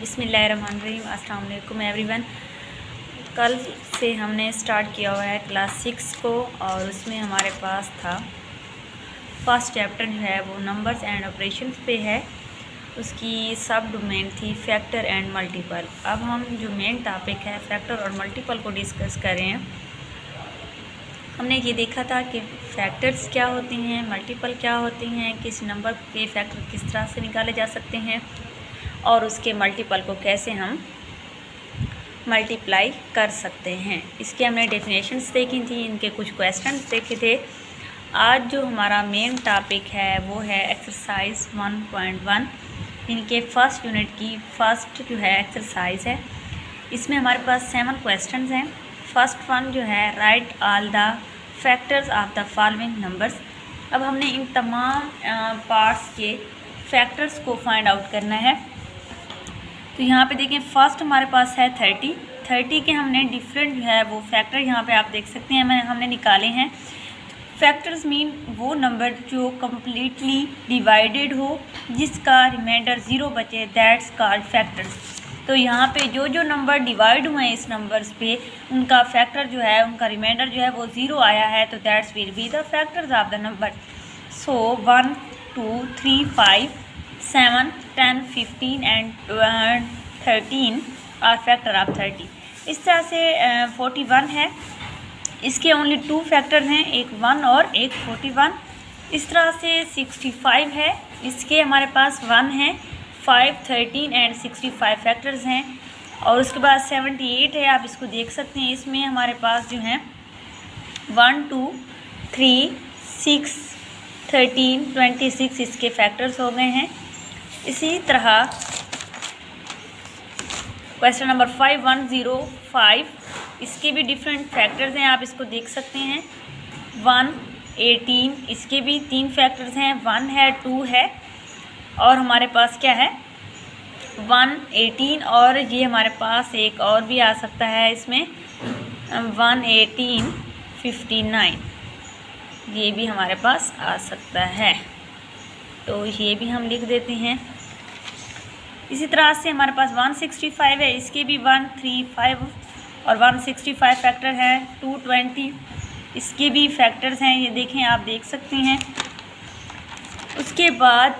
बिस्मिल्लाहिर्रहमानिर्रहीम। अस्सलाम वालेकुम एवरीवन। कल से हमने स्टार्ट किया हुआ है क्लास 6 को और उसमें हमारे पास था फर्स्ट चैप्टर जो है वो नंबर्स एंड ऑपरेशंस पे है। उसकी सब डोमेन थी फैक्टर एंड मल्टीपल। अब हम जो मेन टॉपिक है फैक्टर और मल्टीपल को डिस्कस कर रहे हैं। हमने ये देखा था कि फैक्टर्स क्या होते हैं, मल्टीपल क्या होते हैं, किस नंबर के फैक्टर किस तरह से निकाले जा सकते हैं और उसके मल्टीपल को कैसे हम मल्टीप्लाई कर सकते हैं। इसके हमने डेफिनेशंस देखी थी, इनके कुछ क्वेश्चंस देखे थे। आज जो हमारा मेन टॉपिक है वो है एक्सरसाइज 1.1। इनके फर्स्ट यूनिट की फर्स्ट जो है एक्सरसाइज है। इसमें हमारे पास 7 क्वेश्चंस हैं। फर्स्ट वन जो है right all the factors of the following numbers. अब हमने इन तमाम पार्ट्स के फैक्टर्स को फाइंड आउट करना है। तो यहाँ पे देखें, फर्स्ट हमारे पास है 30 के हमने डिफरेंट जो है वो फैक्टर यहाँ पे आप देख सकते हैं हमने निकाले हैं। फैक्टर्स मीन वो नंबर जो कम्प्लीटली डिवाइडेड हो, जिसका रिमाइंडर 0 बचे, दैट्स कॉल्ड फैक्टर्स। तो यहाँ पे जो जो नंबर डिवाइड हुए हैं इस नंबर्स पे, उनका फैक्टर जो है, उनका रिमाइंडर जो है वो 0 आया है, तो that's will be the factors of the number. So 1, 2, 3, 5, 7, 10, 15 and 13 are factor of 30। इस तरह से 41 है, इसके ओनली 2 फैक्टर हैं, एक 1 और एक 41। इस तरह से 65 है, इसके हमारे पास 1 है, 5, 13 एंड 65 फैक्टर्स हैं। और उसके बाद 78 है, आप इसको देख सकते हैं। इसमें हमारे पास जो हैं 1, 2, 3, 6, 13, 26 इसके फैक्टर्स हो गए हैं। इसी तरह क्वेश्चन नंबर 5105, इसके भी डिफरेंट फैक्टर्स हैं, आप इसको देख सकते हैं। 1, 18, इसके भी 3 फैक्टर्स हैं, 1 है, 2 है और हमारे पास क्या है 1, 18 और ये हमारे पास एक और भी आ सकता है इसमें 1, 18, 59, ये भी हमारे पास आ सकता है, तो ये भी हम लिख देते हैं। इसी तरह से हमारे पास 165 है, इसके भी 1, 3, 5 और 165 फैक्टर है। 220 इसके भी फैक्टर्स हैं, ये देखें, आप देख सकते हैं। उसके बाद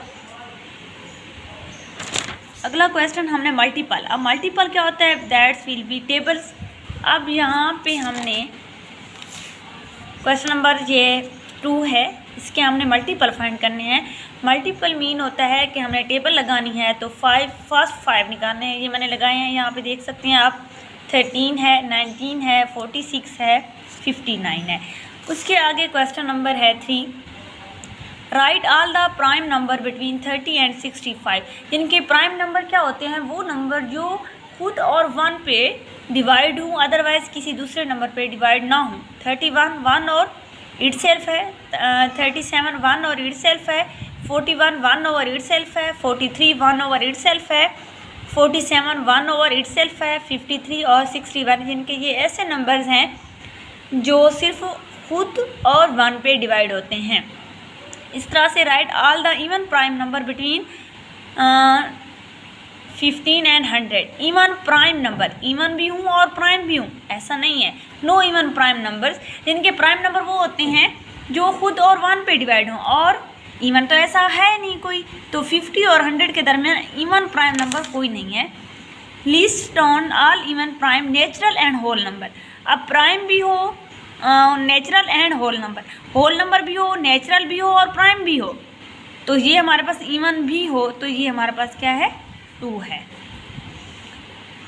अगला क्वेश्चन हमने मल्टीपल। अब मल्टीपल क्या होता है, दैट्स विल बी टेबल्स। अब यहाँ पे हमने क्वेश्चन नंबर ये 2 है, इसके हमने मल्टीपल फाइंड करने हैं। मल्टीपल मीन होता है कि हमने टेबल लगानी है, तो फर्स्ट 5 निकालने हैं। ये मैंने लगाए हैं, यहाँ पे देख सकते हैं आप। 13 है, 19 है, 46 है, 59 है। उसके आगे क्वेश्चन नंबर है 3, right all the prime number between 30 and 65। इनके प्राइम नंबर क्या होते हैं, वो नंबर जो खुद और 1 पे डिवाइड हों, अदरवाइज़ किसी दूसरे नंबर पे डिवाइड ना हों। 31 1 और इट सेल्फ है, 37 1 और इट सेल्फ है, 41 1 ओवर इट सेल्फ है, 43 1 ओवर इट सेल्फ है, 47 1 ओवर इट सेल्फ है, 53 और 61। जिनके ये ऐसे नंबर्स हैं जो सिर्फ खुद और 1 पे डिवाइड होते हैं। इस तरह से right all the even prime number between 15 and 100। Even prime number, even भी हूँ और प्राइम भी हूँ, ऐसा नहीं है। नो इवन प्राइम नंबर्स, जिनके प्राइम नंबर वो होते हैं जो खुद और 1 पे डिवाइड हों, और इवन तो ऐसा है नहीं कोई, तो 50 और 100 के दरमियान इवन प्राइम नंबर कोई नहीं है। List on all even prime natural and whole number. अब प्राइम भी हो, नेचुरल एंड होल नंबर भी हो, नेचुरल भी हो और प्राइम भी हो, तो ये हमारे पास इवन भी हो, तो ये हमारे पास क्या है 2 है।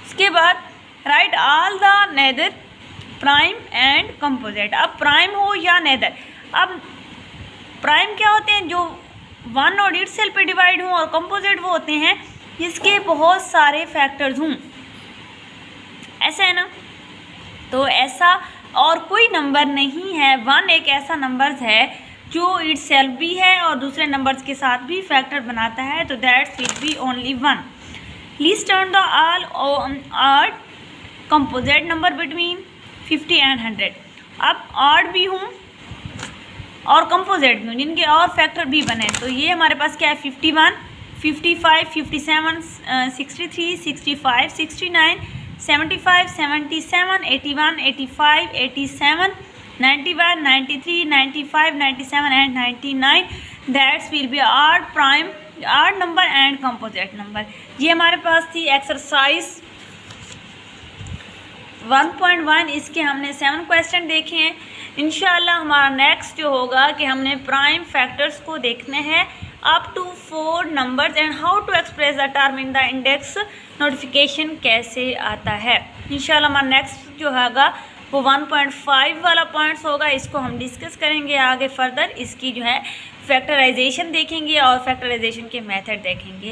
इसके बाद write all the neither prime and composite. अब प्राइम हो या नेदर। अब प्राइम क्या होते हैं, जो 1 और इट सेल्फ पे डिवाइड हों, और कंपोजिट वो होते हैं जिसके बहुत सारे फैक्टर्स हों, ऐसा है ना। तो ऐसा और कोई नंबर नहीं है। 1 एक ऐसा नंबर है जो इट सेल्फ भी है और दूसरे नंबर्स के साथ भी फैक्टर बनाता है, तो that's will B only 1। List on the all odd composite number between 50 and 100। अब ऑड भी हूँ और कंपोजिट भी हूँ, जिनके और फैक्टर भी बने, तो ये हमारे पास क्या है 51, 55, 57, 63, 65, 69, 75, 77, 81, 85, 87, 91, 93, 95, 97 and 99. That will be odd, prime, odd number and composite number. ये हमारे पास थी एक्सरसाइज 1.1। इसके हमने 7 क्वेश्चन देखे हैं। इंशाल्लाह हमारा नेक्स्ट जो होगा कि हमने प्राइम फैक्टर्स को देखने हैं up to 4 numbers and how to express the term in the index notification कैसे आता है। इंशाल्लाह हमारा नेक्स्ट जो होगा वो 1.5 वाला पॉइंट्स होगा। इसको हम डिस्कस करेंगे आगे फर्दर। इसकी जो है फैक्टराइजेशन देखेंगे और फैक्टराइजेशन के मेथड देखेंगे।